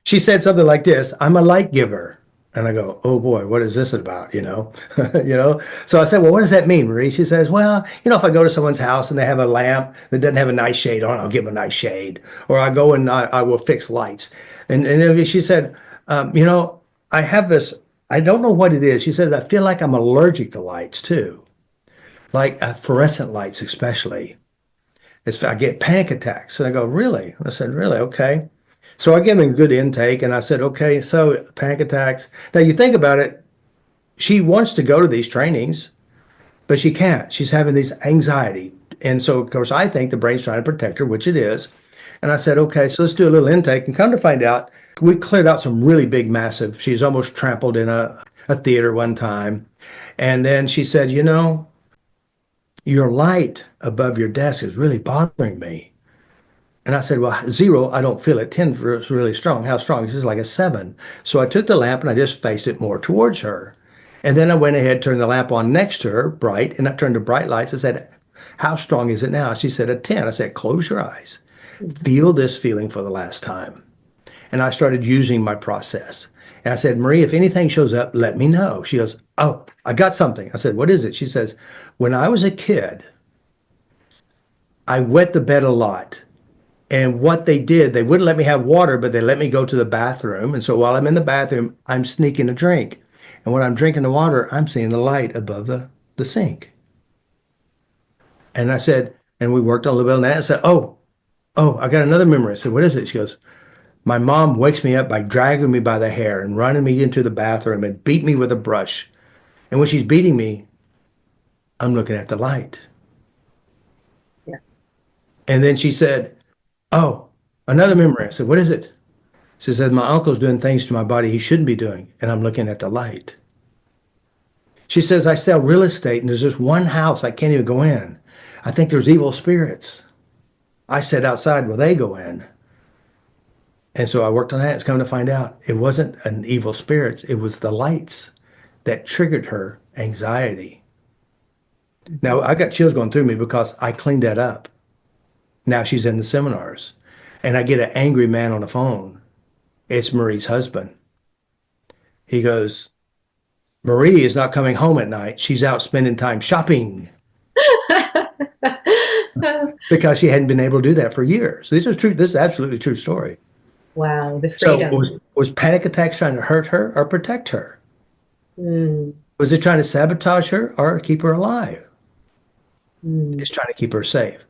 she said something like this, I'm a light giver. And I go, oh boy, what is this about? You know? So I said, well, what does that mean, Marie? She says, well, if I go to someone's house and they have a lamp that doesn't have a nice shade on, I'll give them a nice shade. Or I go and I will fix lights. And then she said, I have this, I don't know what it is. She said, I feel like I'm allergic to lights too, like fluorescent lights, especially. I get panic attacks. And I go, really? I said, really? Okay. So I gave him a good intake and I said, okay, so panic attacks. Now you think about it, she wants to go to these trainings, but she can't. She's having this anxiety. And so, of course, I think the brain's trying to protect her, which it is. And I said, okay, so let's do a little intake. And come to find out, we cleared out some really big, massive. She's almost trampled in a theater one time. And then she said, your light above your desk is really bothering me. And I said, well, 0, I don't feel it. 10 is really strong. How strong? She says, like a 7. So I took the lamp and I just faced it more towards her. And then I went ahead, turned the lamp on next to her, bright, and I turned to bright lights. I said, how strong is it now? She said, a 10. I said, close your eyes. Feel this feeling for the last time. And I started using my process. And I said, Marie, if anything shows up, let me know. She goes, oh, I got something. I said, what is it? She says, when I was a kid, I wet the bed a lot. And what they did, they wouldn't let me have water, but they let me go to the bathroom. And so while I'm in the bathroom, I'm sneaking a drink. And when I'm drinking the water, I'm seeing the light above the sink. And I said, and we worked on a little bit on that. I said, oh, I got another memory. I said, what is it? She goes, my mom wakes me up by dragging me by the hair and running me into the bathroom and beat me with a brush. And when she's beating me, I'm looking at the light. Yeah. And then she said, oh, another memory. I said, what is it? She said, my uncle's doing things to my body he shouldn't be doing, and I'm looking at the light. She says, I sell real estate, and there's just one house I can't even go in. I think there's evil spirits. I sit outside where they go in. And so I worked on that. It's come to find out it wasn't an evil spirits, it was the lights that triggered her anxiety. Now I got chills going through me because I cleaned that up. Now she's in the seminars. And I get an angry man on the phone. It's Marie's husband. He goes, Marie is not coming home at night. She's out spending time shopping because she hadn't been able to do that for years. This is true. This is absolutely true story. Wow, the So freedom. was panic attacks trying to hurt her or protect her? Mm, Was it trying to sabotage her or keep her alive? mm. It's trying to keep her safe.